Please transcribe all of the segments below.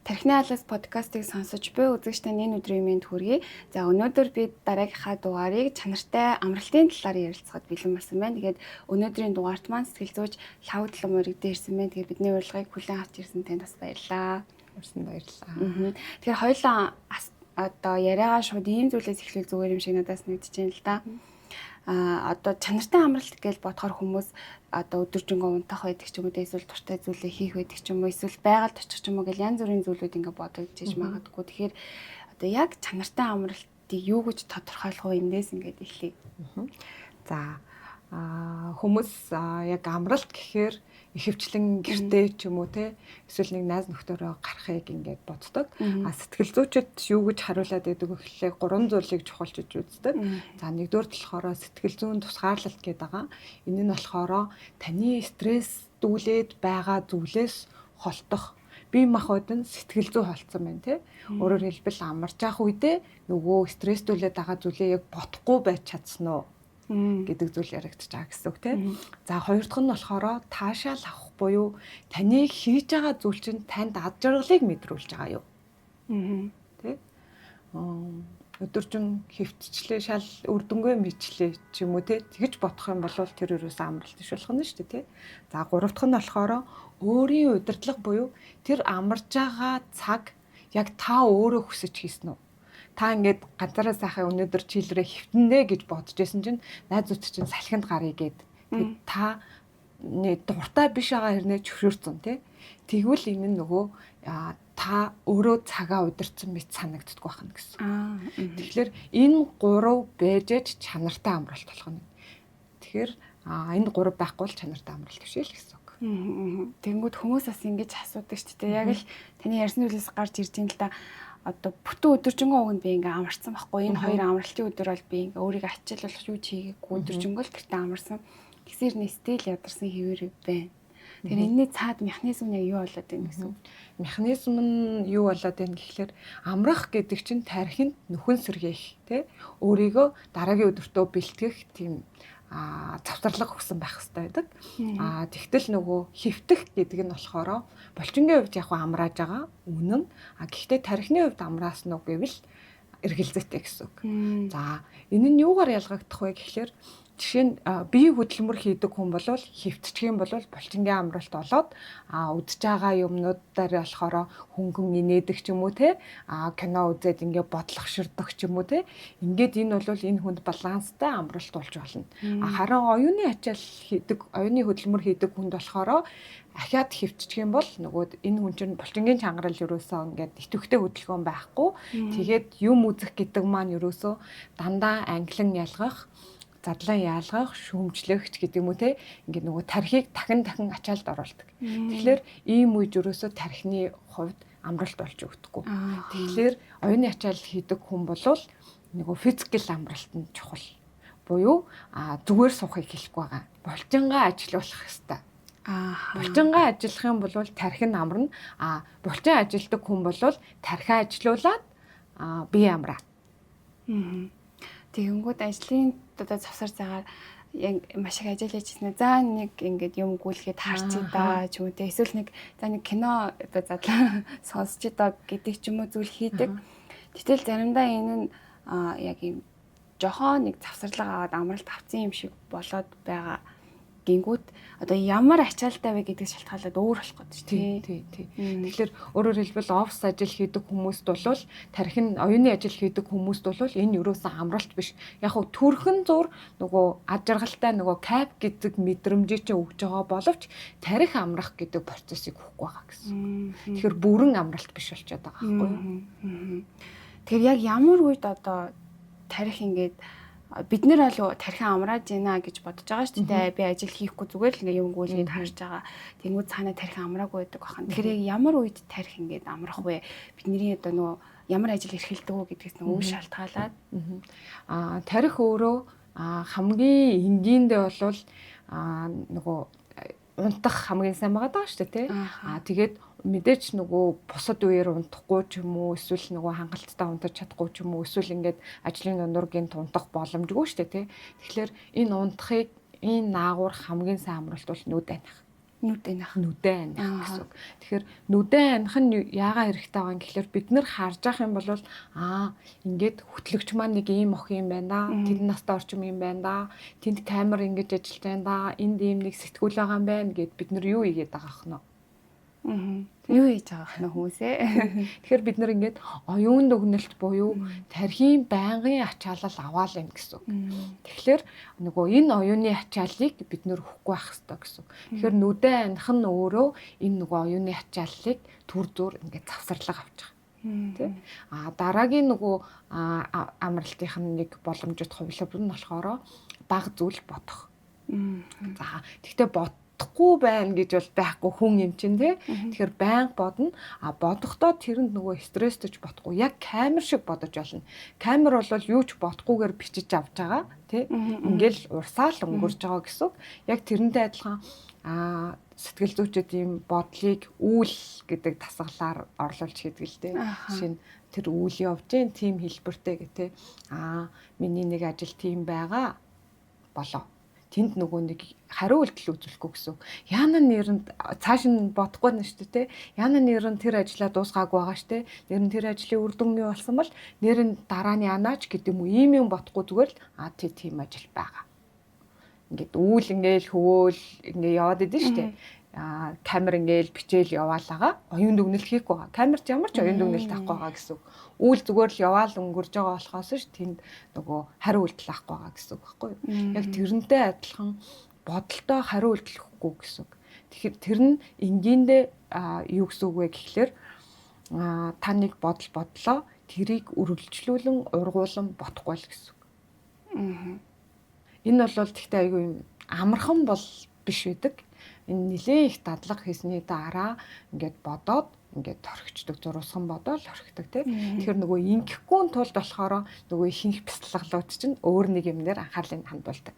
Тархины алаас подкастыг сонсож буй үзэгч танд энэ өдрийн мэнд хүргэе. За өнөөдөр би дараагийнхаа дугаарыг чанартай амралтын талаар ярилцахад бэлэн болсон байна. Тэгээд өнөөдрийн дугаарт маань сэтгэл зүйч Лав Длам өргөдөө ирсэн байна. Тэгээд бидний урилгыг хүлээн авч ирсэн танд бас баярлалаа. Урьсан баярлалаа. Тэгэхээр хоёулаа одоо яриагаа шууд ийм зүйлээс эхлүүл зүгээр юм шиг надаас нэгдэж байна л да. Одоо чанартай амралт гэж бодохоор хүмүүс одоо өдөржингөө унтах байдаг ч юм уу эсвэл дуртай зүйлээ хийх байдаг ч юм уу эсвэл байгальд очих ч юм уу гэл янз бүрийн зүйлүүд ингээ бодогдож магадгүй. Тэгэхээр одоо яг чанартай амралтыг юу гэж тодорхойлох вэ? Эндээс ингээд эхлэе. За хүмүүс яг амралт гэхээр ихэвчлэн гэртээ ч юм уу те эсвэл нэг найз нөхдөөрөө гарахыг ингээд боддог. Сэтгэл зүйчид юу гэж хариулаад байдаг вэ гэхлээр 3 зүйлийг чухалчиж үздэг. За нэгдүгээр болохоор сэтгэл зүйн тусгаарлалт гэдэг байгаа. Энэ нь болохоор таны стресс дүүлээд байгаа зүйлээс холдох бие махбод нь сэтгэл зүй холцсон байна те. Өөрөөр хэлбэл амарч явах үедээ нөгөө стресс дүүлээд байгаа зүйлээ яг бодохгүй байж чадсан уу гэдэг зүйл яригдчих байгаа гэсэн үг тийм. За хоёр дахь нь болохоор таашаал авах буюу таны хийж байгаа зүйл чинь танд ад жаргалыг мэдрүүлж байгаа юу? Тийм. Өдөржин хөвтчлээ шал үрдөнгөө мэдлээ ч юм уу тийм. Тэгж бодох юм бол тэр юусаа амралт биш болох нь шүү дээ тийм. За гурав дахь нь болохоор өөрийн удирдлага буюу тэр амарж байгаа цаг яг та өөрөө хүсэж хийсэн үү? Та ингээд ганцаараа сайхан өнөөдөр чийлрээ хөвтөнэ гэж бодож байсан чинь найзууд чинь салхинд гарыг гээд та дуртай биш байгаа хэрнээ чөшөөрцөн тий. Тэгвэл энэ нь нөгөө та өөрөө цагаа удирцсан мэт санагддаг байна гэсэн. Тэгэхээр энэ гурав бэжэж чанартай амралт болох нь. Тэгэхээр энэ гурав байхгүй бол чанартай амралт биш л гэсэн үг. Тэнгүүд хүмүүс бас ингэж асуудаг шүү дээ. Яг л таны ярьсан зүйлээс гарч ирж байна л да. Одоо бүтэн өдөржингөө өгөнд би ингээ амарсан байхгүй. Энэ хоёр амралтын өдөр бол би ингээ өөрийгөө ачаалуулах юу ч хийгээгүй өдөржингөө л гэртээ амарсан. Тэгсээр нэстэл ядарсан хэвээр байна. Тэгэхээр энэний цаад механизм нь юу болоод байна гэсэн үг? Механизм нь юу болоод байна гэхэлэр амрах гэдэг чинь тархинд нөхөн сэргээх тий өөрийгөө дараагийн өдөртөө бэлтгэх тийм завсарлага өгсөн байх хэрэгтэй байдаг. Тэгтэл нөгөө хөвтөх гэдэг нь болохоор булчингийн хувьд яг амрааж байгаа үнэн. Гэхдээ тархины хувьд амраасан уу гэвэл эргэлзээтэй гэсэн үг. За энэ нь юугаар ялгагдах вэ гэхэлэр жишээ нь бие хөдөлмөр хийдэг хүн бол хөвтчих юм бол булчингийн амралт болоод үдж байгаа юмнуудаар болохоор хөнгөн инээдэг ч юм уу те кино үзээд ингээ бодлогоширдог ч юм уу те ингээд энэ бол энэ хүнд баланстай амралт болж болно. Харин оюуны ачаал хийдэг оюуны хөдөлмөр хийдэг хүнд болохоор ахиад хөвтчих юм бол нөгөө энэ хүн чинь булчингийн чангарал ерөөсөө ингээд идэвхтэй хөдөлгөөн байхгүй. Тэгээд юм үзэх гэдэг маань ерөөсөө дандаа англин ялгах задлан яалгах, шүүмжлэх гэдэг юм уу те ингээд нөгөө тархийг дахин ачаалд оруулдаг. Тэгэхээр ийм үед ерөөсөө тархины хувьд амралт болж өгдөггүй. Тэгэхээр оюуны ачаал хийдэг хүн бол нөгөө физикал амралт нь чухал. Буюу зүгээр суухыг хэлэхгүй байгаа. Булчингаа ажилуулах хэрэгтэй. Булчингаа ажиллах юм бол тархин амарна. Булчин ажилдаг хүн бол тархиа ажилуулад бие амраа. Тэгэнгүүт ажлын одоо завсар цагаар маш их ажиллаж ирсэн. За нэг ингээд юм гүйлгээд харчих да ч юм уу те эсвэл нэг за нэг кино одоо задлаа сонсч да гэдэг ч юм уу зүйл хийдэг. Гэтэл заримдаа энэ нь яг юм жохон нэг завсарлага аваад амралт авсан юм шиг болоод байгаа. Гингүүт одоо ямар ачаалтай вэ гэдэг шалтгаалаад өөр болох гэдэг чинь тий. Тэгэхээр өөрөөр хэлбэл офис ажил хийдэг хүмүүст бол тархин оюуны ажил хийдэг хүмүүст бол энэ юуроос амралт биш. Яг хөө төрхөн зур нөгөө ад жаргалтай нөгөө кап гэдэг мэдрэмжийг ч өгж байгаа боловч тарих амрах гэдэг процессыг өгөхгүй байгаа гэсэн. Тэгэхээр бүрэн амралт биш болчиход байгаа байхгүй юу? Тэгэхээр яг ямар үед одоо тарих ингээд бид нэр бол тархин амрааж байна гэж бодож байгаа шүү дээ. Би ажил хийхгүй зүгээр л ингээ юм гүйлгээд харж байгаа. Тэнгүүд цаанаа тархин амраагүй байдаг бахан. Тэгэхээр ямар үед тарих ингээд амрах вэ? Бидний одоо нөгөө ямар ажил эрхэлдэг үү гэдгээс нөгөө шалтгаалаад. Тарих өөрөө хамгийн энгийндээ бол нөгөө унтах хамгийн сайн байгаа даа шүү дээ тий. Тэгээд мэдээч нөгөө бусад үеэр унтахгүй ч юм уу эсвэл нөгөө хангалттай унтаж чадахгүй ч юм уу эсвэл ингээд ажлын дундуур гинт унтах боломжгүй шүү дээ тий. Тэгэхээр энэ унтахыг энэ наагур хамгийн сайн амралт бол нүд айнах. нүдэн ах. Нүдэн аних гэсэн үг. Тэгэхээр нүдэн аних нь яагаад хэрэгтэй байгаа юм гэхээр бид нар харж ах юм бол ингээд хөтлөгч маань нэг ийм ох юм байна. Тэд настай орчим юм байна да. Тэнд камер ингэж ажиллаж байна да. Энд ийм нэг сэтгүүл байгаа юм байна гэд бид нар юу ийгээд байгаа хноо. Юу хийж байгаа хноо хүмүүсээ. Тэгэхээр бид нар ингээд оюун дүгнэлт буюу тархийн байнгын ачаалал аваал юм гэсэн. Тэгэхээр нөгөө энэ оюуны ачааллыг бид нөр хөхгүй байх хэрэгтэй гэсэн. Тэгэхээр нүдэн аних нь өөрөө энэ нөгөө оюуны ачааллыг түр зуур ингээд завсарлага авч байгаа. Тэ? Дараагийн нөгөө амралтынх нь нэг боломжит хувилбар нь болохоор баг зүйл бодох. За тэгтээ бодохгүй байна гэж бол байхгүй хүн юм чинь тий. Тэгэхээр байнга бодно. Бодохдоо тэрэнд нөгөө стресстэж бодохгүй. Яг камер шиг бодож болно. Камер бол юу ч бодохгүйгээр бичиж авч байгаа тий. Ингээл урсаал өнгөрч байгаа гэсэн. Яг тэрнтэй адилхан сэтгэл зүйчид ийм бодлыг үйл гэдэг тасгалаар орлуулж хийдэг л дээ. Жишээ нь тэр үйл явж гин тийм хэлбэртэй гэдэг. Миний нэг ажил тийм байгаа болоо. Тэнд нөгөө нэг хариу үйлдэл үзүүлэхгүй гэсэн. Яна нэрэнд цааш нь бодохгүй нь шүү дээ. Яна нэр нь тэр ажлаа дуусгаагүй байгаа шүү дээ. Нэр нь тэр ажлын үр дүн юу болсон бол нэр нь дараа нь янаач гэдэг юм уу ийм юм бодохгүй зүгээр л тийм ажил байгаа. Ингээд үйл ингээл хөвөөл ингээ яваад идэв шүү дээ. Камер ингээл бичээл яваалаага оюун дүгнэлт хийхгүй байгаа. Камерт ямар ч оюун дүгнэлт авахгүй байгаа гэсэн. Үйл зүгээр л яваал өнгөрж байгаа болохоос ш тэнд нөгөө хариу үйлдэл авахгүй байгаа гэсэн үг байхгүй юу? Яг тэрнтэй адилхан бодолтой хариу үйлдэл өгөхгүй гэсэн үг. Тэгэхээр тэр нь энгийндээ юу гэсэн үг вэ гэхлээр та нэг бодол бодлоо тэрийг үргэлжлүүлэн ургуулan бодохгүй л гэсэн үг. Энэ бол тэгтээ айгүй юм амархан бол биш байдаг. Энэ нэлээ их дадлага хийсний дараа ингээд бодоод ингээд торхичдаг зурусхан бодоод торхидаг тийм. Тэгэхээр нөгөө ингэхгүй тулд болохоор нөгөө ихэнх бяцлаглууд чинь өөр нэг юмнээр анхаарлыг хандуулдаг.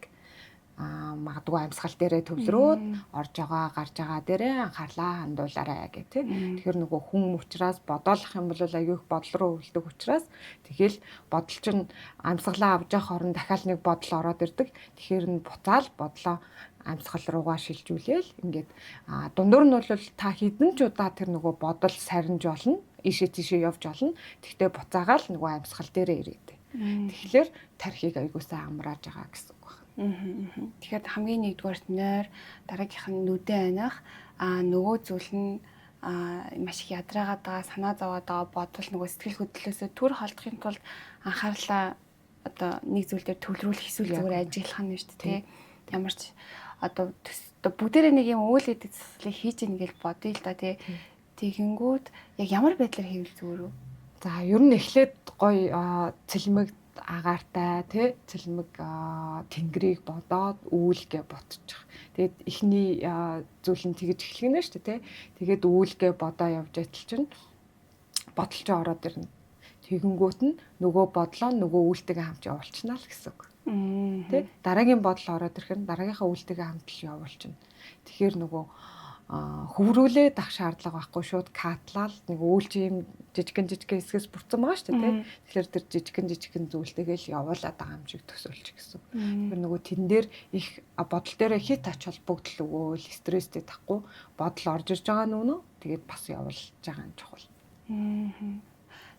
Магадгүй амьсгал дээрээ төвлөрөөд орж байгаа гарч байгаа дээрээ анхаарлаа хандуулаарай гэх тийм. Тэгэхээр нөгөө хүн учраас бодоолох юм бол аягүй их бодол руу хөлдөг учраас тэгэл бодол чинь амьсгалаа авч явах орон дахиад нэг бодол ороод ирдэг. Тэгэхээр нь буцаал бодлоо амьсгал руугаа шилжүүлээл ингээд дундуур нь бол та хідэн ч удаа тэр нөгөө бодол сарнж болно. Ийшээ тийшээ явж болно. Тэгтээ буцаагаал нөгөө амьсгал дээрээ ирээд. Тэгэхээр тархийг аягуулсаа амрааж байгаа гэсэн үг байна. Тэгэхээр хамгийн нэгдүгээрт нойр, дараагийнх нь нүдэн аних, нөгөө зүйл нь маш их ядраагаад байгаа, санаа зовоод байгаа бодол нөгөө сэтгэл хөдлөлөөсөө түр холдохын тулд анхаарлаа одоо нэг зүйл дээр төвлөрүүлэх эсвэл зүгээр ажиглах нь шүү дээ. Ямар ч одоо бүгдээрээ нэг юм үйл гэдэг зүйлийг хийж ийн гэж бодъё л да тий. Тэгэнгүүт яг ямар байдлаар хийвэл зүгээр үү? За ер нь эхлээд гоё цэлмэг агаартай тий цэлмэг тэнгэрийг бодоод үүлгээ ботчих. Тэгээд эхний зүйл нь тэгж эхлэх нь шүү дээ тий. Тэгээд үүлгээ бодоо явж атал чинь бодол ч ороод ирнэ. Тэгэнгүүт нь нөгөө бодлоо нөгөө үүлтэйгээ хамт явуулчихна л гэсэн үг. Тэ дараагийн бодол ороод ирэхээр дараагийнхаа үйлдэлгээ хамтал явуулчихна. Тэгэхээр нөгөө хөврүүлээд ах шаардлага байхгүй шууд катлал нэг үйлчийн жижигэн хэсгээс бүрдсэн байгаа шүү дээ. Тэгэхээр тэр жижигэн зүйлтэйгээл явуулаад байгаа юм шиг төсөөлчих гэсэн. Тэгэхээр нөгөө тэн дээр их бодол дээрээ хит ач холбогдол өгөөл стресстэй тахгүй бодол орж ирж байгаа нүнэ. Тэгээд бас явуулж байгаа юм чухал.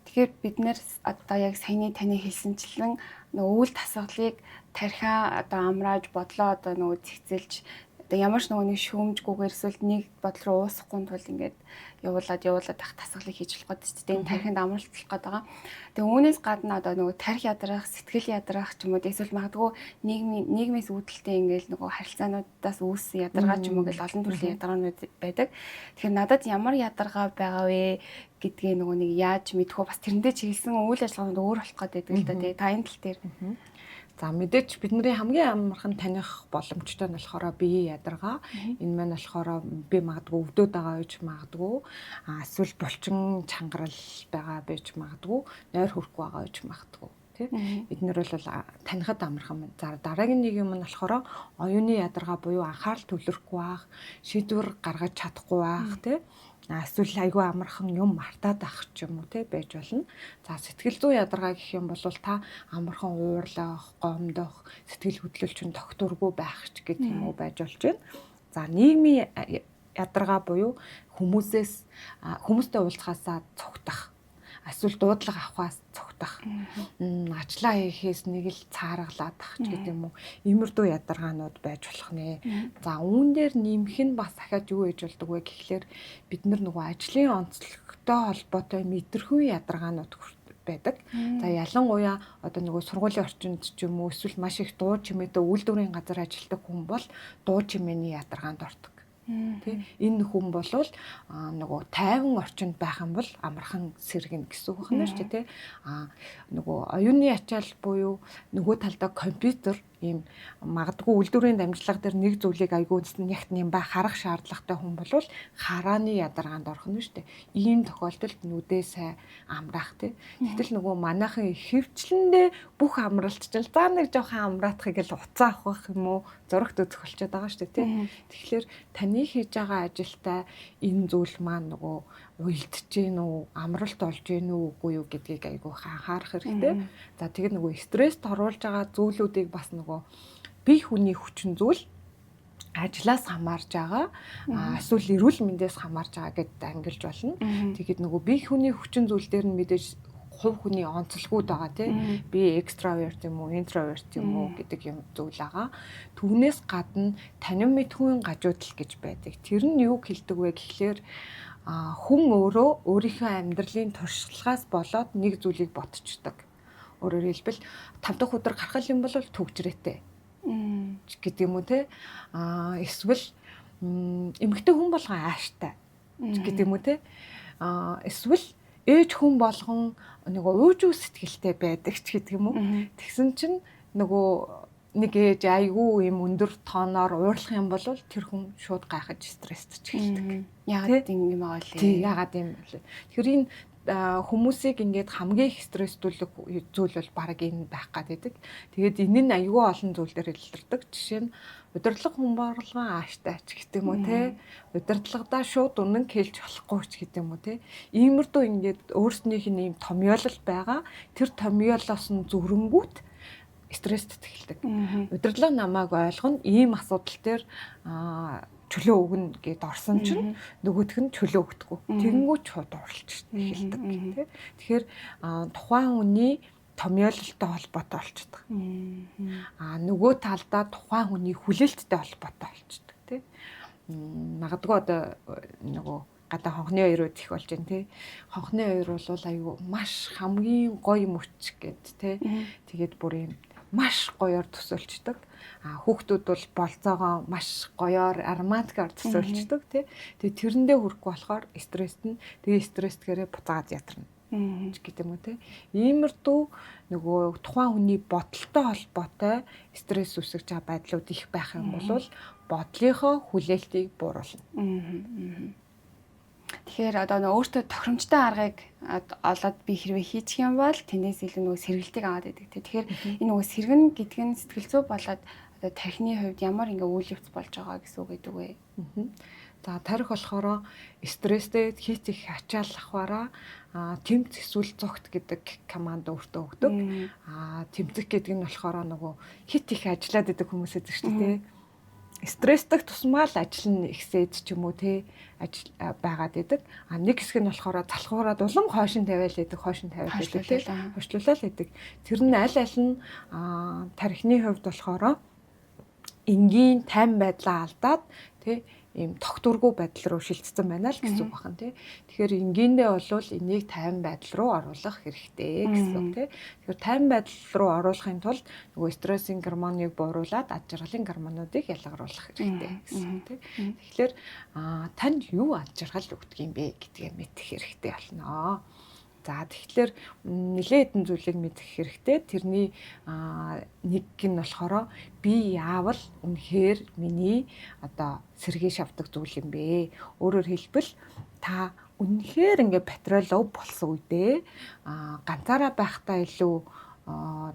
Тэгэхээр бид нэр одоо яг саяны таны хэлсэнчлэн нөгөө үйл тасгалыг тархиа одоо амрааж бодлоо одоо нөгөө цэгцэлж одоо ямар ч нөгөө нэг шүүмжгүйгээр эсвэл нэг бодол руу уусахгүй тул ингээд явуулаад ах тасгалыг хийж болох гэдэг чинь тархинд амралтах гээд байгаа. Тэгээ үүнээс гадна одоо нөгөө тархи ядрах, сэтгэл ядрах ч юм уу эсвэл магадгүй нийгмээс үүдэлтэй ингээд нөгөө харилцаануудаас үүссэн ядаргаа ч юм уу гэл олон төрлийн ядаргаанууд байдаг. Тэгэхээр надад ямар ядаргаа байгаа вэ гэдгээ нөгөө нэг яаж мэдхүү бас тэрэндээ чиглэсэн үйл ажиллагаанд өөр болох гээд байдаг л да. Тэгээ та энэ тал дээр за мэдээч бидний хамгийн амархан таних боломжтой нь болохоор биеийн ядаргаа. Энэ маань болохоор би магадгүй өвдөд байгаа гэж магадгүй эсвэл булчин чангарал байгаа байж магадгүй нойр хүрхгүй байгаа гэж магадгүй тий. Эднэр бол танихад амархан байна. За дараагийн нэг юм нь болохоор оюуны ядаргаа буюу анхаарал төвлөрөхгүй байх, шийдвэр гаргаж чадахгүй байх тий. Эсвэл айгүй амархан юм мартаад ах ч юм уу те байж болно. За сэтгэл зүйн ядаргаа гэх юм бол та амархан уурлах, гомдох, сэтгэл хөдлөл чинь тогтворгүй байх ч гэх юм уу байж болж байна. За нийгмийн ядаргаа буюу хүмүүстэй уулзахаасаа цогтох. Эсвэл дуудлага авахаас цогтох. Ажлаа хийхээс нэг л цааргалаад ах ч гэдэг юм уу. Иймэрдүү ядаргаанууд байж болох нэ. За үүн дээр нэмэх нь бас ахаад юу ээж болдог вэ гэхлээр бид нөгөө ажлын онцлогтой холбоотой мэдрэхүйн ядаргаанууд байдаг. За ялангуяа одоо нөгөө сургуулийн орчинд ч юм уу эсвэл маш их дуу чимээтэй үйлдвэрийн газар ажилладаг хүн бол дуу чимээний ядаргаанд ордог. Тэ энэ хүн болвол нөгөө тайван орчинд байх юм бол амархан сэргэнэ гэсэн үг байна шүү дээ. Нөгөө оюуны ачаал буюу нөгөө талдаа компьютер ийм магадгүй үйлдвэрийн дамжлага дээр нэг зүйлийг айгүй ягт нэм ба харах шаардлагатай хүн болвол харааны ядаргаанд орох нь шүү дээ. Ийм тохиолдолд нүдээ сайн амраах тий. Гэтэл нөгөө манайхан хөвчлөндөө бүх амралтчил за нэг жоохон амраахыг л уцаа авах юм уу зурагт үзэх болчиход байгаа шүү дээ тий. Тэгэхээр таны хийж байгаа ажилтай энэ зүйл маань нөгөө уйлдэж гин үү, амралт олж гин үү үгүй юу гэдгийг айгүй анхаарах хэрэгтэй. За тэгээд нөгөө стресст оруулж байгаа зүйлүүдийг бас нөгөө бие хүний хүчин зүйл ажлаас хамаарж байгаа эсвэл эрүүл мэндээс хамаарж байгаа гэдээ ангилж болно. Тэгээд нөгөө бие хүний хүчин зүйл дээр нь мэдээж хувь хүний онцлогуд байгаа тийм би экстраверт юм уу интроверт юм уу гэдэг юм зүйл байгаа. Түүнээс гадна танин мэдхүйн гажуудал гэж байдаг. Тэр нь юу хэлдэг вэ гэхлээр хүн өөрөө өөрийнхөө амьдралын туршлагаас болоод нэг зүйлийг ботчдаг. Өөрөөр хэлбэл 5 дахь өдөр гарах юм бол төгжрээтэй гэдэг юм уу те. Эсвэл эмэгтэй хүн болгон ааштай гэдэг юм уу те. Эсвэл ээж хүн болгон нөгөө уужуу сэтгэлтэй байдаг ч гэдэг юм уу. Тэгсэн чинь нөгөө нэг ээж айгүй юм өндөр тооноор уурлах юм бол тэр хүн шууд гайхаж стресстэй ч эхэлдэг. Яагаад юм аа лээ. Тий, яагаад юм бэ? Тэгэхээр энэ хүмүүсийг ингээд хамгийн их стресстүүлэх зүйл бол баг энэ байх гэдэг. Тэгээд энэ нь айгүй олон зүйлээр илэрдэг. Жишээ нь удирдлага хүн болгон ааштай ч гэдэг юм уу те. Удирдлагадаа шууд үнэн хэлж болохгүй ч гэдэг юм уу те. Иймэрдүү ингээд өөрснийх нь ийм томьёолол байгаа. Тэр томьёолоос нь зүрэнгүүт стресст эхэлдэг. Удирдлага намайг ойлгоно ийм асуудал дээр чөлөө өгнө гэд орсон чинь нөгөөх нь чөлөө өгдөггүй. Тэгэнгүүт шууд ууралж эхэлдэг тий. Тэгэхээр тухайн хүний томьёололтой холбоотой болчихдог. Нөгөө талдаа тухайн хүний хүлээлттэй холбоотой болчихдог тий. Магадгүй одоо нөгөө гадаа хонхны хоёрууд их болж байна тий. Хонхны хоёр бол айгүй маш хамгийн гоё мөч гэд тий. Тэгээд бүр юм маш гоёор төсөөлчдөг. Хүүхдүүд бол болцоогоо маш гоёор ароматикаар төсөөлчдөг тий. Тэгээ тэрэндээ хүрэхгүй болохоор стресст нь тэгээ стресстгээрээ буцаад ядарна. Гэдэг юм уу тий. Иймэрдүү нөгөө тухайн хүний бодолтой холбоотой стресс үүсгэж байгаа байдлууд их байх юм бол бодлынхоо хүлээлтийг бууруулна. Тэгэхээр одоо нөгөө өөртөө тохиромжтой аргыг олоод би хэрвээ хийчих юм бол тэндээс илүү нөгөө сэргэлтийг аваад байдаг. Тэгэхээр энэ нөгөө сэргэн гэдэг нь сэтгэл зүй болоод одоо тархины хувьд ямар ингээ үйл явц болж байгаа гэсэн үг гэдэг вэ? За тарих болохоор стресстэй хийц их ачаал авахаараа тэмц эсвэл зогт гэдэг команд өөртөө өгдөг. Тэмцэх гэдэг нь болохоор нөгөө хит их ажиллаад байдаг хүмүүс байдаг шүү дээ. Стресстэй тусмаа л ажил нь ихсээд ч юм уу те ажил байгаад идэг. Нэг хэсэг нь болохоор залхуураад улам хойшин тавиал идэг, хойшин тавиал идэг те хойшлуулаад идэг. Тэр нь аль нь тархины хувьд болохоор энгийн тайван байдлаа алдаад те ийм тогтворгүй байдал руу шилжсэн байна л гэсэн үг байна тий. Тэгэхээр энгийндээ болвол энийг тайван байдал руу оруулах хэрэгтэй гэсэн үг тий. Тэгэхээр тайван байдал руу оруулахын тулд нөгөө стрессийн гормоныг бууруулад ад жаргалын гормонуудыг ялгаруулах хэрэгтэй гэсэн үг тий. Тэгэхээр танд юу ад жаргал өгдөг юм бэ гэдгийг мэдэх хэрэгтэй болно. За тэгэхээр нэлээд хэдэн зүйлийг мэдэх хэрэгтэй. Тэрний нэг нь болохоор би яавал үнэхээр миний одоо сэргээ шавдаг зүйл юм бэ? Өөрөөр хэлбэл та үнэхээр ингээ патрол лов болсон үедээ ганцаараа байхдаа илүү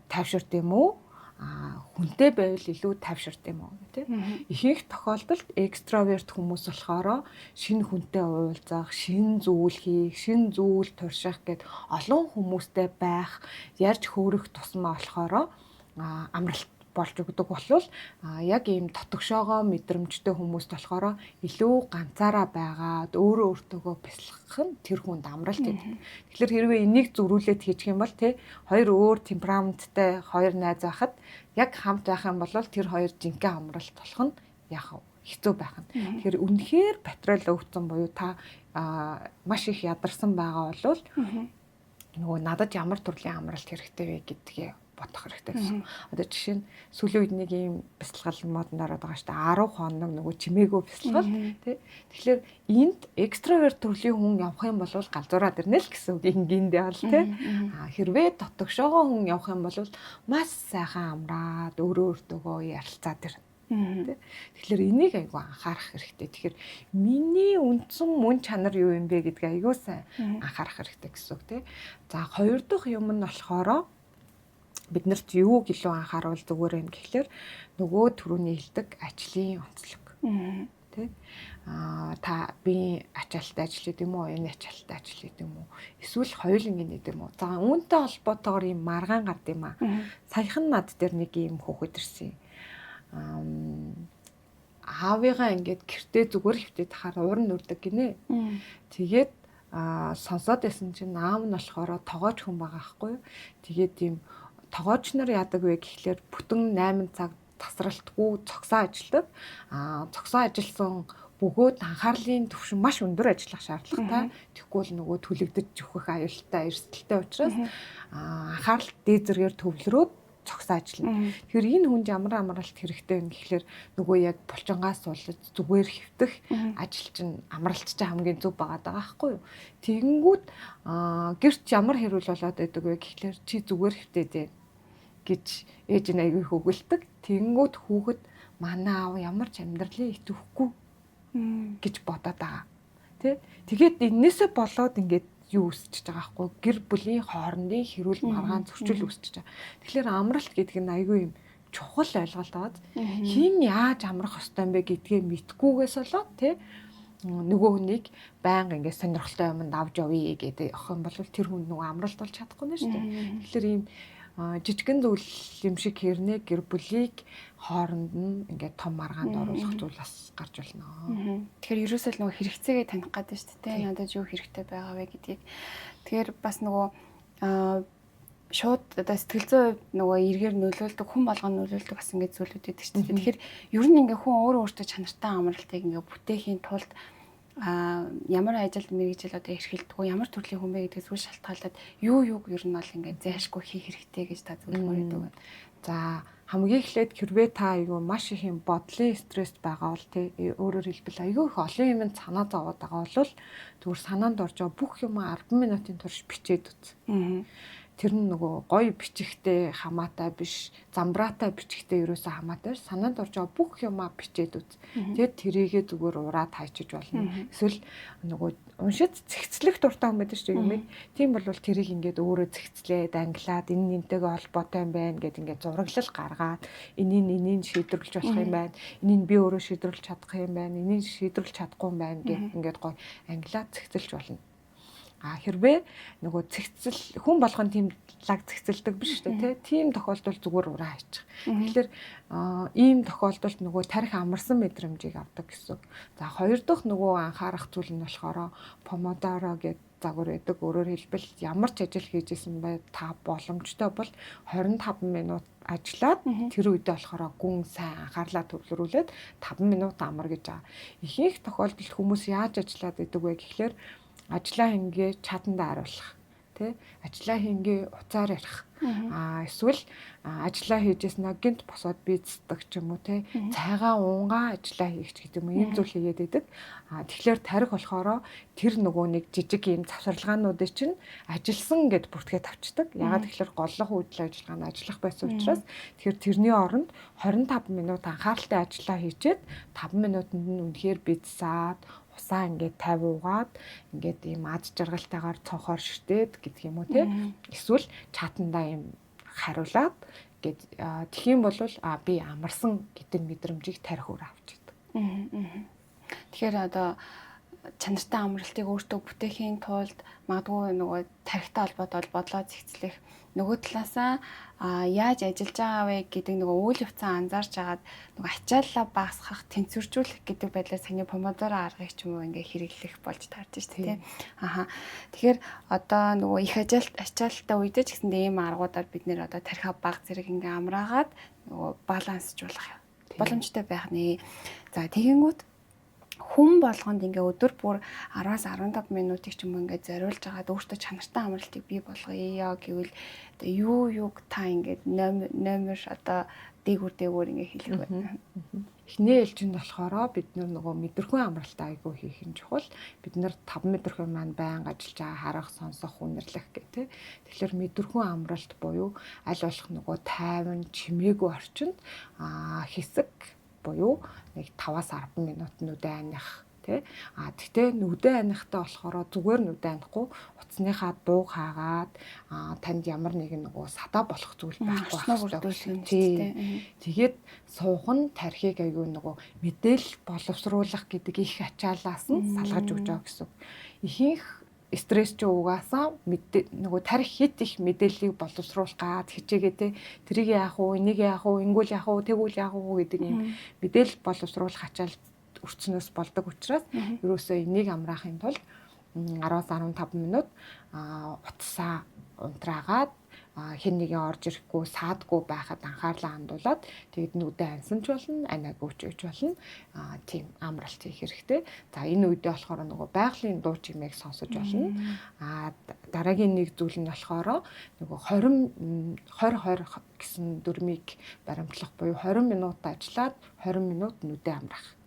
тайвширт юм уу? Хүнтэй байвал илүү тайвширт юм уу тий. Ихэнх тохиолдолд экстраверт хүмүүс болохоор шинэ хүнтэй уулзах, шинэ зүйл хийх, шинэ зүйл турших гэд олон хүмүүстэй байх, ярьж хөөрөх тусмаа болохоор амралт болж өгдөг болвол яг ийм дотгошоогоо мэдрэмжтэй хүмүүст болохоор илүү ганцаараа байгаад өөрөө өөртөөгөө бясалгах нь тэр хүнд амралт гэдэг. Тэгэхээр хэрвээ энийг зөрүүлээд хийчих юм бол хоёр өөр темпераменттай хоёр найз байхад яг хамт байх юм бол тэр хоёр жинхэнэ амралт болох нь яг хэцүү байх нь. Тэгэхээр үнэхээр батарей өвдсөн буюу та маш их ядарсан байгаа бол нөгөө надад ямар төрлийн амралт хэрэгтэй вэ гэдгээ бодох хэрэгтэй гэсэн. Одоо жишээ нь сүүлийн үед нэг ийм бясалгал модон ороод байгаа шүү дээ. 10 хоног нөгөө чимээгөө бясалгал тий. Тэгэхээр энд экстраверт төрлийн хүн явах юм бол галзуураад ирнэ л гэсэн үг ингээндээ бол тий. Хэрвээ дотгошоогоо хүн явах юм бол маш сайхан амраад өөртөөгөө ярилцаад ирнэ. Тэгэхээр энийг айгүй анхаарах хэрэгтэй. Тэгэхээр миний үндсэн мөн чанар юу юм бэ гэдгийг айгүй сайн анхаарах хэрэгтэй гэсэн үг тий. За хоёр дахь юм нь болохоор бид нарт юуг илүү анхааруул зүгээр юм гэхэлэр нөгөө түрүүний хэлдэг ажлын онцлог. Тэ? Та би ачаалттай ажил гэдэг юм уу, энэ ачаалттай ажил гэдэг юм уу? Эсвэл хоёулангийн гэдэг юм уу? За үүнтэй холбоотойгоор ийм маргаан гард юм аа. Саяхан над дээр нэг ийм хөөхөд ирсэн. Аавыгаа ингээд гэртээ зүгээр хөвтөд тахаар уурн нүрдэг гинэ. Тэгээд сонсоод байсан чинь аав нь болохоор тогооч хүн байгаа байхгүй юу? Тэгээд ийм тогооч нар яадаг вэ гэхлээр бүтэн 8 цаг тасралтгүй цогцоо ажилладаг. Цогцоо ажилласан бөгөөд анхаарлын түвшин маш өндөр ажиллах шаардлагатай. Тэгэхгүй л нөгөө түлэгдэж өгөх аюултай эрсдэлтэй учраас анхаарал дээд зэргээр төвлөрөөд цогцоо ажиллана. Тэгэхээр энэ хүнд ямар амралт хэрэгтэй вэ гэхлээр нөгөө яг булчингаас суулж зүгээр хөвтөх ажил чинь амралт чинь хамгийн зөв байгаа байхгүй юу. Тэгэнгүүт гэрч ямар хэрүүл болоод байдаг вэ гэхлээр чи зүгээр хөвтөөдөө гэж ээж нь аягүй хөглөдөг. Тэгэнгүүт хүүхэд манай аав ямар ч амьдралын итвэхгүй гэж бодоод байгаа. Тэгээд энээсээ болоод ингээд юу үсчихэж байгаа байхгүй гэр бүлийн хоорондын хэрүүл маргаан зөрчил үсчихэж байгаа. Тэгэхээр амралт гэдэг нь аягүй юм чухал ойлголт аваад хин яаж амрах ёстой юм бэ гэдгээ мэдгүйгээс болоод нөгөө хүнийг байнга ингээд сонирхолтой юмд авч явъя гэдэг ах юм бол тэр хүн нөгөө амралт болж чадахгүй нэ шүү дээ. Тэгэхээр ийм жижигэн зүйл юм шиг хэрнээ гэр бүлийг хооронд нь ингээд том маргаанд оруулах зүйл бас гарч болно. Тэгэхээр ерөөсөө л нөгөө хэрэгцээгээ таних гэдэг шүү дээ. Надад юу хэрэгтэй байгаа вэ гэдгийг. Тэгэхээр бас нөгөө шууд одоо сэтгэл зүйн нөгөө эргээр нөлөөлдөг хүн болгоно нөлөөлдөг бас ингээд зүйлүүд байдаг шүү дээ. Тэгэхээр ер нь ингээд хүн өөртөө чанартай амралтыг ингээд бүтээхийн тулд ямар ажил мэргэжил одоо эрхэлдэг үү, ямар төрлийн хүн бэ гэдэг зүйл шалтгаалаад юу ер нь бол ингээд зайлшгүй хийх хэрэгтэй гэж та зөвлөмөр өгдөг. За хамгийн эхлээд хэрвээ та айгүй маш их юм бодлын стресс байгаа бол өөрөөр хэлбэл айгүй их олон юм санаа зовоод байгаа бол зүгээр санаанд орж байгаа бүх юм 10 минутын турш бичээд үз. Тэр нь нөгөө гоё бичихтэй хамаатай биш, замбраатай бичихтэй ерөөсөө хамаатай биш. Санаанд орж байгаа бүх юмаа бичээд үз. Тэгээд тэрийгээ зүгээр ураад хайчиж болно. Эсвэл нөгөө уншиж цэгцлэх дуртай хүн байдаг шүү дээ. Тийм бол тэрийг ингээд өөрөө цэгцлээд англиад энэ нэнтэйгээ холбоотой юм байна гэд ингээд зураглал гаргаад энийг шийдвэрлэж болох юм байна. Энийг би өөрөө шийдвэрлэж чадах юм байна. Энийг шийдвэрлэж чадахгүй юм байна гэд ингээд гоё англиад цэгцэлж болно. Хэрвээ нөгөө цэгцэл хүн болгон тийм лаг цэгцэлдэг биш үү те тийм тохиолдолд зүгээр ураа хайчих. Тэгэхээр ийм тохиолдолд нөгөө тарих амарсан мэдрэмжийг авдаг гэсэн. За хоёр дахь нөгөө анхаарах зүйл нь болохоор помодоро гэдэг загвар байдаг. Өөрөөр хэлбэл ямар ч ажил хийж исэн бай та боломжтой бол 25 минут ажиллаад тэр үедээ болохоор гүн сайн анхаарлаа төвлөрүүлээд 5 минут амар гэж байгаа. Ихэнх тохиолдолд хүмүүс яаж ажиллаад байдаг вэ гэхлээр ажлаа хингээ чадандаа харуулах тий ажлаа хингээ уцаар ярих эсвэл ажлаа хийжсэн гинт босоод бийцдэг ч юм уу тий цайгаа уунгаа ажлаа хийх гэдэг юм ийм зүйл хийгээд байдаг. Тэгэхээр тарих болохоро тэр нөгөө нэг жижиг ийм завсарлагаануудыг чинь ажилсан гэд бүртгээ тавьчихдаг. Ягаад тэгэхээр голлох үйл ажиллагаанд ажиллах байсан учраас тэгэхээр тэрний оронд 25 минут анхааралтай ажиллаа хийчихэд 5 минутанд нь үнэхээр бийцсаад усаа ингээд 50 уугаад ингээд ийм аз жаргалтайгаар цонхоор ширтээд гэдэг юм уу те эсвэл чатандаа ийм хариулаад гээд тэгэх юм бол би амарсан гэдэг мэдрэмжийг тарих өөр авч идэг. Тэгэхээр одоо чанартай амралтыг өөртөө бүтээхийн тулд магадгүй нөгөө тархитай холбоотой бодлоо зэгцлэх нөгөө талаасаа яаж ажиллаж байгаа вэ гэдэг нөгөө үйл явцаа анзаарч агаад нөгөө ачааллаа багасгах, тэнцвэржүүлэх гэдэг байдлаар саяны помодоро аргыг ч юм уу ингээ хэрэглэх болж таарч шүү дээ. Тэгэхээр одоо нөгөө их ачаалттай үедээ ч гэсэндээ ийм аргуудаар бид нэр одоо тархиа бага зэрэг ингээ амраагаад нөгөө балансжуулах боломжтой байх нэ. За тэгэнгүүт хүн болгонд ингээ өдөр бүр 10-аас 15 минутыг ч юм уу ингээ зориулж агаад өөртөө чанартай амралтыг бий болгоё гэвэл одоо юуг та ингээ номер одоо дээгүүр ингээ хэлэх байна. Эхний ээлжинд болохоор бид нөгөө мэдрэхүйн амралтаа айгүй хийх нь чухал. Бид нар 5 мэдрэхүйн маань байнга ажиллаж байгаа харах, сонсох, үнэрлэх гэх тээ. Тэгэхээр мэдрэхүйн амралт буюу аль болох нөгөө тайван, чимээгүй орчинд хэсэг буюу нэг 5-аас 10 минут нүдэ аних тий. Тэгтээ нүдэ анихтаа болохоор зүгээр нүдэ анихгүй утасныхаа дууг хаагаад танд ямар нэгэн нөгөө садаа болох зүйл байхгүй байна. Тэгээд суухан тархийг аягүй нөгөө мэдээлэл боловсруулах гэдэг их ачаалаас нь салгаж өгч байгаа гэсэн. Ихэнх стресс ч угаасаа нөгөө тарих хит их мэдээллийг боловсруулах гад хичээгээ те тэрийг яах вэ, энийг яах вэ, ингүүл яах вэ, тэгүүл яах вэ гэдэг юм мэдээлэл боловсруулах ачаал өрцнөөс болдог учраас ерөөсөө энийг амраахын тулд 10-аас 15 минут утсаа унтраагаад хэн нэгэн орж ирэхгүй саадгүй байхад анхаарлаа хандуулад тэгэд нүдэ ансан ч болно, анаагүй ч гэж болно. Тийм амралт хийх хэрэгтэй. За энэ үедээ болохоор нөгөө байгалийн дуу чимээг сонсож болно. Дараагийн нэг зүйл нь болохоор нөгөө 20 гэсэн дүрмийг баримтлах буюу 20 минут ажиллаад 20 минут нүдэ амрах.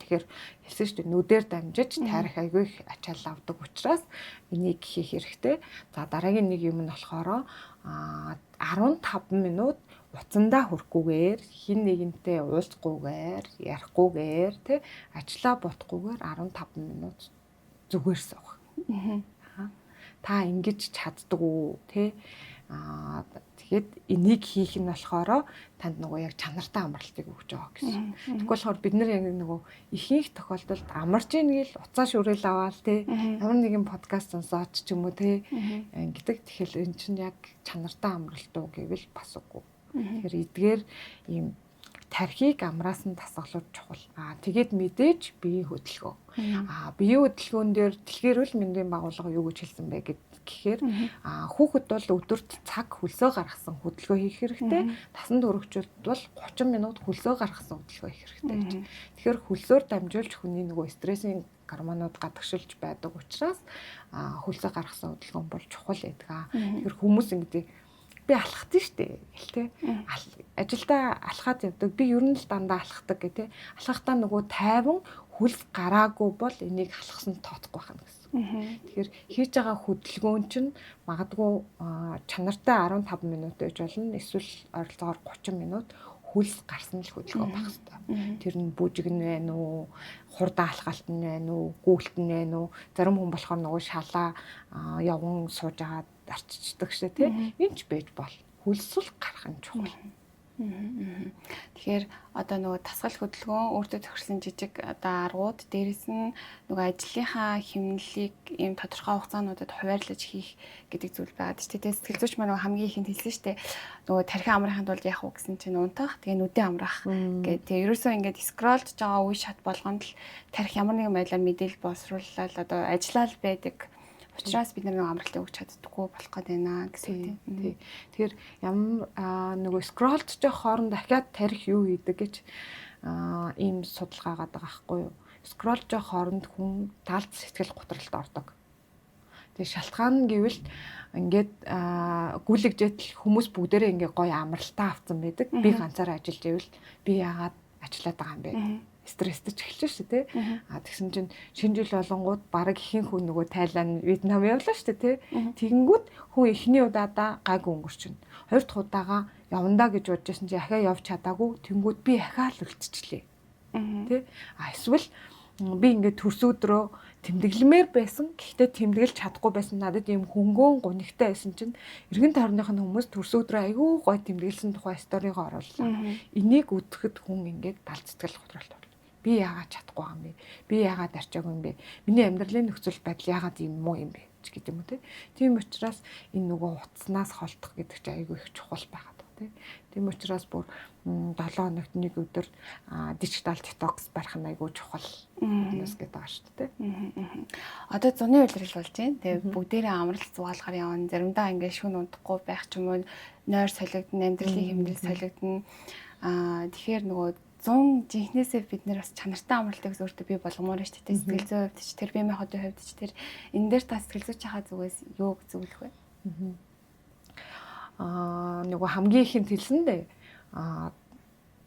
Тэгэхээр хэлсэн шүү дээ нүдээр дамжиж тарих аягүй их ачаал авдаг учраас энийг хийх хэрэгтэй. За дараагийн нэг юм нь болохоор 15 минут уцандаа хүрхгүйгээр хин нэгэнтэй уулзахгүйгээр ярихгүйгээр тий ажиллаа бодохгүйгээр 15 минут зүгээр суух. Та ингэж чаддаг уу тий тэгэхэд энийг хийх нь болохоор танд нөгөө яг чанартай амралтыг өгч байгаа гэсэн. Тэгвэл болохоор бид нар яг нөгөө ихэнх тохиолдолд амарч ийн гэл уцаа шүрэл аваал те ямар нэгэн подкаст сонсоод ч юм уу те гэдэг тэгэхээр эн чинь яг чанартай амралт уу гэвэл бас үгүй. Тэгэхээр эдгээр ийм тархийг амраас нь тасгалуулж чухал. Тэгээд мэдээж биеийн хөдөлгөөн. Биеийн хөдөлгөөн дээр дэлгэрүүл мэндийн байгууллага юу гэж хэлсэн бэ гэхээр хүүхэд бол өдөрт цаг хөлсөө гаргасан хөдөлгөөн хийх хэрэгтэй. Насанд хүрэгчүүд бол 30 минут хөлсөө гаргасан хөдөлгөөн хийх хэрэгтэй гэж. Тэгэхээр хөлсөөр дамжуулж хүний нөгөө стрессийн гормонууд гадагшилж байдаг учраас хөлсөө гаргасан хөдөлгөөн бол чухал байдаг. Тэгэхээр хүмүүс ингэдэг би алхад нь штэ гэл те ажилдаа алхаад явдаг би ер нь л дандаа алхдаг гэ те алхахдаа нөгөө тайван хөлс гараагүй бол энийг алхсан тооцохгүй байна гэсэн. Тэгэхээр хийж байгаа хөдөлгөөн чинь магадгүй чанартай 15 минут байж болно эсвэл ойролцоогоор 30 минут хөлс гарсан л хөдөлгөөн байх хэрэгтэй. Тэр нь бүжиг нь байна уу, хурдан алхалт нь байна уу, гүйлт нь байна уу. Зарим хүн болохоор нөгөө шалаа явган сууж агаад арчичдаг шээ тий. Энд ч байж бол хөлсөл гарах нь чухал. Тэгэхээр одоо нөгөө тасгал хөдөлгөөн өөртөө тохирсон жижиг одоо аргууд дээрэс нь нөгөө ажлынхаа хэмнэлийг ийм тодорхой хугацаануудад хуваарлаж хийх гэдэг зүйл байгаад ч тийм сэтгэл зүйч маань хамгийн ихэнд хэлсэн шүү дээ. Нөгөө тархин амраахын тулд яах вэ гэсэн чинь унтах тэгээ нүдэн амраах гэдэг. Тэгээ ерөөсөө ингээд скролж байгаа үе шат болгонд л тархи ямар нэгэн байдлаар мэдээлэл боловсруулаад одоо ажиллаад байдаг. Учираас бид нэг амралтыг өгч чаддаггүй болох гээд байна гэсэн тийм. Тэгэхээр ямар нөгөө скролж жоох хооронд дахиад тарих юу хийдэг гэж ийм судалгаа гадаг байхгүй юу. Скролж жоох хооронд хүн талд сэтгэл готролд ордог. Тэгээ шалтгаан нь гэвэл ингээд гүлэгжэтэл хүмүүс бүгдээрээ ингээ гоё амралтаа авсан байдаг. Би ганцаараа ажиллаж ивэл би яагаад ажиллаад байгаа юм бэ? Стресстэй ч эхэлж шүү дээ тий. Тэгсэн чинь шинэ жил болонгууд бараг ихэнх хүн нөгөө Тайланд, Вьетнам явлаа шүү дээ тий. Тэгэнгүүт хүн эхний удаадаа гайгүй өнгөрчнө. Хоёр дахь удаага явандаа гэж бодож байсан чи ахаа явж чадаагүй. Тэнгүүд би ахаа л үлдчихлээ. Тий. Эсвэл би ингээд төрс өдрөө тэмдэглэмээр байсан. Гэхдээ тэмдэглэж чадахгүй байсан. Надад ийм хөнгөн гунигтай байсан чинь эргэн тойрных нь хүмүүс төрс өдрөө айгүй гой тэмдэглэсэн тухай сторигоо орууллаа. Энийг үзэхэд хүн ингээд далд сэтгэл готролт Би яагаад чадахгүй байгаа юм бэ? Би яагаад арчаагүй юм бэ? Миний амьдралын нөхцөл байдал яагаад юм уу юм бэ? Ч гэдэг юм уу те. Тийм учраас энэ нөгөө утаснаас холдох гэдэг чинь айгүй их чухал байгаад байна те. Тийм учраас бүр 7 хоногт нэг өдөр дижитал детокс барих нь айгүй чухал юмс гэдэг байгаа шүү дээ. Одоо зуны үйлрэл болж байна. Тэгээ бүгдээрээ амралт зугаалгаар явна. Заримдаа ингээд шүүн унтахгүй байх ч юм уу, нойр солигдно, амьдралын хэмнэл солигдно. Тэгэхээр нөгөө 100 жинхнээсээ бид нэр бас чанартай амралтыг өөртөө бий болгомоор шүү дээ. Сэтгэл зүйн хувьд ч тэр бие махбодын хувьд ч тэр энэ дээр та сэтгэл зүйч хаа зүгээс юу зөвлөх вэ? Нөгөө хамгийн ихэнд хэлсэн дээ.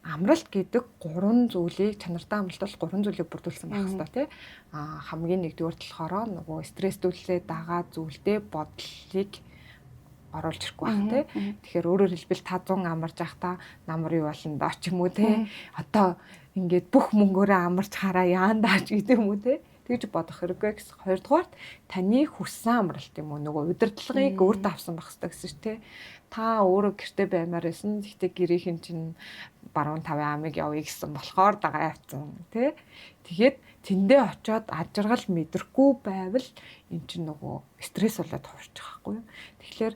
Амралт гэдэг 3 зүйлийг чанартай амралт бол 3 зүйлийг бүрдүүлсэн байх хэрэгтэй тий. Хамгийн нэгдүгээр болохоор нөгөө стресстүүлээ дагаа зүйлдээ бодлыг оруулж ирэхгүй байх тий. Тэгэхээр өөрөөр хэлбэл та 100 амарч байхдаа намар юу болно доо ч юм уу тий. Одоо ингээд бүх мөнгөөрөө амарч хараа яандаач гэдэг юм уу тий. Тэгж бодох хэрэггүй гэсэн. Хоёрдугаарт таны хүссэн амралт юм уу нөгөө удирдлагыг өөртөө авсан байх хэрэгтэй гэсэн тий. Та өөрөө гэртээ баймаар байсан. Гэхдээ гэрийнхэн чинь баруун 5 амыг явъя гэсэн болохоор дагаа явцсан тий. Тэгээд тэндээ очиод ажиргал мэдрэхгүй байвал эн чинь нөгөө стресс болоод хувирч байгаа байхгүй юу. Тэгэхээр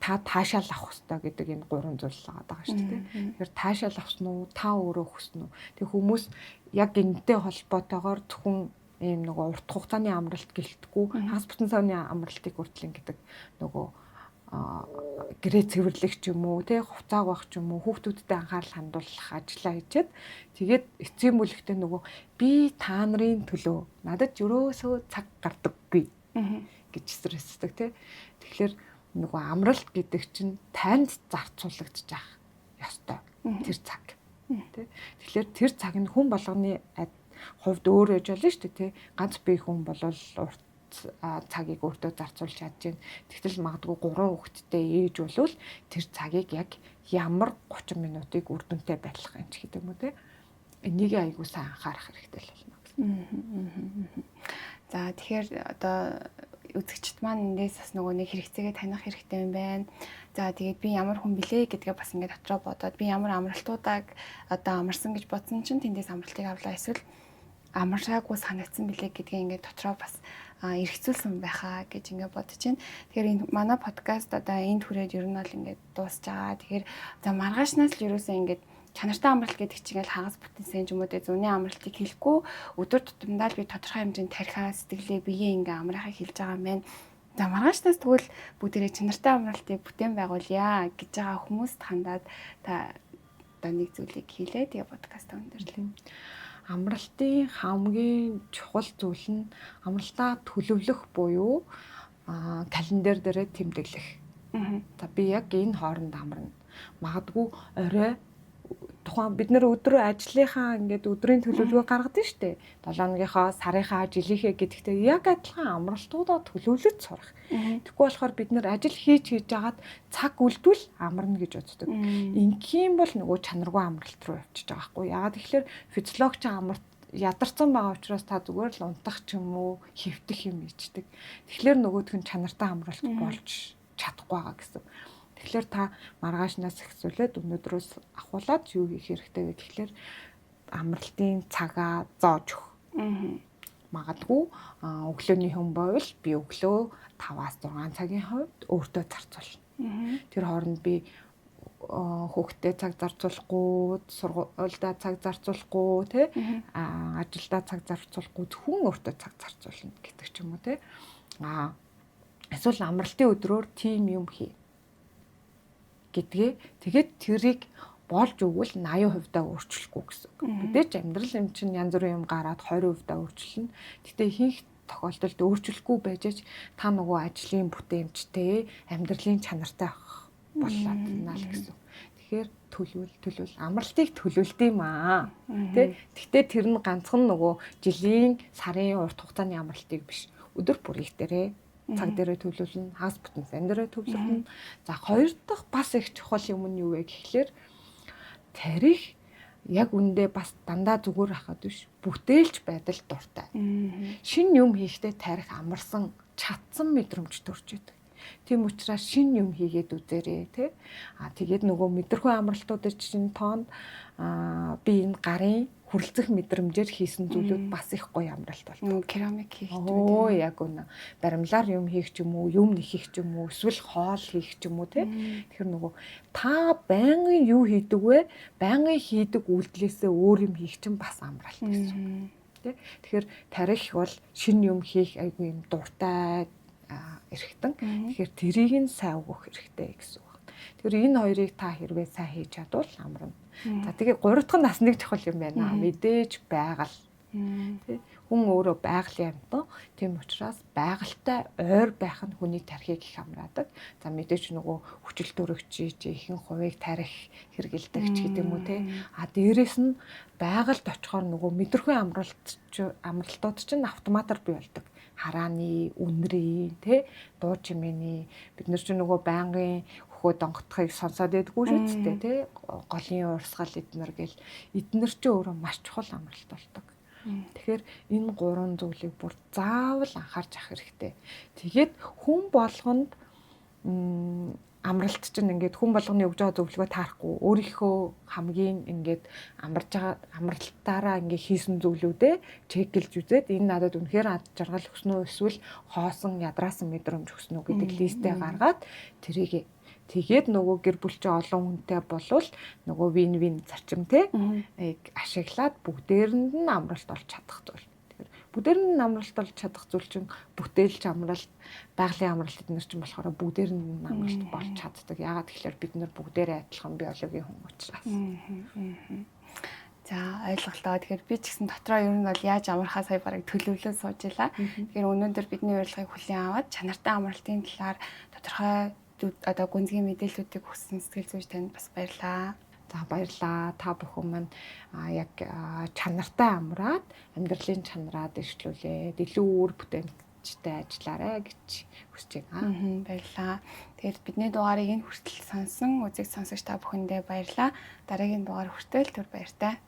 та таашаал авах хэрэгтэй гэдэг энэ 3 зүйл байгаа шүү дээ. Тэгэхээр таашаал авсан уу, та өөрөө хүснэ үү? Тэг хүмүүс яг энэтэй холбоотойгоор зөвхөн ийм нөгөө урт хугацааны амралт гэлтгүү, хагас бүтэн савны амралтыг хүртлэн гэдэг нөгөө гэрээ цэвэрлэх ч юм уу, тий хувцааг байх ч юм уу, хүүхдүүдтэй анхаарал хандуулах ажлаа хийчихэд тэгээд эцсийн бүлэгтээ нөгөө би та нарын төлөө надад өрөөсөө цаг гардаггүй гэж стрессдэг тий. Тэгэхээр нөгөө амралт гэдэг чинь танд зарцуулагдчих байх ёстой тэр цаг тий. Тэгэхээр тэр цаг нь хүн болгоны хувьд өөр ээж болно шүү дээ тий. Ганц бие хүн бол урт цагийг өөртөө зарцуулж чадж байна. Тэгтэл магадгүй 3 хүүхэдтэй ээж болвол тэр цагийг яг ямар 30 минутыг үр дүнтэй байлгах юм ч гэдэг юм уу те. Энийг айгуу сайн анхаарах хэрэгтэй л байна гэсэн. За тэгэхээр одоо үзэгчд маань эндээс бас нөгөө нэг хэрэгцээгээ таних хэрэгтэй юм байна. За тэгээд би ямар хүн блэ гэдгээ бас ингээд дотроо бодоод би ямар амралтуудаа одоо амарсан гэж бодсон чинь тэндээс амралтыг авлаа эсвэл амаршаагүй санагдсан билээ гэдгээ ингээд дотроо бас эргцүүлсэн байхаа гэж ингээд бодож байна. Тэгэхээр энэ манай подкаст одоо энд хүрээд ер нь бол ингээд дуусж байгаа. Тэгэхээр за маргаашнаас л ерөөсөө ингээд чанартай амралт гэдэг чинь ингээл хагас бүтэнсэн юм уу те зуны амралтыг хэлэхгүй өдөр тутамдаа л би тодорхой хэмжээнд тархиа сэтгэлээ биеэ ингээ амраахыг хэлж байгаа юм байна. За маргаашнаас тэгвэл бүгдээрээ чанартай амралтыг бүтээн байгуулъя гэж байгаа хүмүүст хандаад та одоо нэг зүйлийг хийлээ тэгээ подкаст өндөрлөө. Амралтын хамгийн чухал зүйл нь амралтаа төлөвлөх буюу календар дээрээ тэмдэглэх. За би яг энэ хооронд амарна. Магадгүй орой тухайн бид нэр өдрөө ажлынхаа ингээд өдрийн төлөвлөгөө гаргадаг шүү дээ. 7 хоногийнхоо, сарынхаа, жилийнхээ гэдэгтээ яг адилхан амралтуудаа төлөвлөж сурах. Тэгэхгүй болохоор бид нэр ажил хийж жагаад цаг үлдвэл амарна гэж боддог. Ингийн бол нөгөө чанаргүй амралт руу явчихж байгаа байхгүй. Яагаад тэгэхээр физиологч амралт ядарсан байгаа учраас та зүгээр л унтах ч юм уу, хэвтэх юм ичдэг. Тэгэхээр нөгөөх нь чанартай амралт болж чадахгүй байгаа гэсэн. Тэгэхээр та маргаашнаас эхлүүлээд өнөөдрөөс ахуулаад юу хийх хэрэгтэй вэ гэхэлэр амралтын цагаа зоож өгөх. Магадгүй өглөөний хүн байвал би өглөө 5-6 цагийн хувьд өөртөө зарцуулна. Тэр хооронд би хүүхдэд цаг зарцуулахгүй, сургуульдаа цаг зарцуулахгүй, тий ажилдаа цаг зарцуулахгүй зөвхөн өөртөө цаг зарцуулна гэдэг ч юм уу тий. Эсвэл амралтын өдрөөр тим юм хий гэдгээ тэгээд тэрийг болж өгвөл 80% өөрчлөхгүй гэсэн. Мэдээч амьдрал юм чинь янз бүрийн юм гараад 20% өөрчлөнө. Гэтэ ихэнх тохиолдолд өөрчлөхгүй байж та нөгөө ажлын бүтээмжтэй амьдралын чанартай авах боллоо л гэсэн. Тэгэхээр төлөвл амралтыг төлөвлөдөм аа. Тэ? Гэтэ тэр нь ганцхан нөгөө жилийн сарын урт хугацааны амралтыг биш. Өдөр бүрийн дээрээ цаг дээрээ төлөвлөнө, хагас бүтэн сан дээрээ төлөвлөнө. За хоёр дахь бас их чухал юм нь юу вэ гэхлээр тарих яг үндэ бас дандаа зүгээр хахад биш бүтээлч байдал дуртай. Шинэ юм хийхдээ тарих амарсан, чадсан мэдрэмж төрж идэг. Тийм учраас шинэ юм хийгээд үзээрэй тий. Тэгээд нөгөө мэдрэхүй амралтуудын чинь тоонд би энэ гарын хүрлцэх мэдрэмжээр хийсэн зүйлүүд бас их гоё амралт болдог. Нөгөө керамик хийх Оо яг үнэ. Баримлаар юм хийх ч юм уу, юм нэхих ч юм уу, эсвэл хоол хийх ч юм уу те. Тэгэхээр нөгөө та байнгын юу хийдэг вэ? Байнгын хийдэг үйлдэлээсээ өөр юм хийх чинь бас амралт гэсэн. Тэ. Тэгэхээр тарих бол шинэ юм хийх айгүй юм дуртай эрхтэн. Тэгэхээр тэрийг нь сайн өгөх хэрэгтэй гэсэн үг. Тэгэхээр энэ хоёрыг та хэрвээ сайн хийж чадвал амарна. За тэгээ гурав дахь нь бас нэг чухал юм байна. Мэдээж байгаль. Тэ. Хүн өөрөө байгалийн амьтан. Тийм учраас байгальтай ойр байх нь хүний тархийг их амраадаг. За мэдээж нөгөө хүчил төрөгчиж ихэнх хувийг тарих хэрэгэлдэг ч гэдэг юм уу те. А дээрэс нь байгальд очихоор нөгөө мэдрэхүйн амралтууд чинь автоматар бий болдог. Харааны, үнрийн, тэ дуу чимээний бид нар чинь нөгөө байнгын хөхөө донготхыг сонсоод байдгүй шүү дээ, тэ голын урсгал эднэр гэл эднэр чинь өөрөө маш чухал амралт болдог. Тэгэхээр энэ гурван зүйлийг бүр заавал анхаарч ах хэрэгтэй. Тэгээд хүн болгонд амралт чинь ингээд хүн болгоны өгж байгаа зөвлөгөө таарахгүй өөрийнхөө хамгийн ингээд амарж байгаа амралтаараа ингээд хийсэн зүйлүүдээ чекэлж үзээд энэ надад үнэхээр ад жаргал өгснө үү эсвэл хоосон ядраасан мэдрэмж өгснө үү гэдэг листээ гаргаад тэрийг тэгээд нөгөө гэр бүл чинь олон хүнтэй болвол нөгөө вин зарчим те ашиглаад бүгдээрэнд нь амралт олж чадах зүйл. Бүгдээр нь амралт болж чадах зүйл чинь бүтээлч амралт, байгалийн амралт эднэр чинь болохоор бүгдээр нь амралт болж чаддаг. Яагаад тэгэхээр бид нар бүгдээрээ адилхан биологийн хүн учраас. За ойлголоо. Тэгэхээр би ч гэсэн дотроо ер нь бол яаж амархаа сая барыг төлөвлөө сууж илаа. Тэгэхээр өнөөдөр бидний урилгыг хүлээн аваад чанартай амралтын талаар тодорхой одоо гүнзгий мэдээллүүдийг өгсөн сэтгэл зүйч танд бас баярлалаа. За баярлалаа. Та бүхэн маань яг чанартай амраад амьдралын чанараа дэвшлүүлээд илүү үр бүтээмжтэй ажиллаарай гэж хүсэж байна. Баярлалаа. Тэгээд бидний дугаарыг энэ хүртэл сонсон үзэг сонсогч та бүхэндээ баярлалаа. Дараагийн дугаар хүртэл түр баяртай.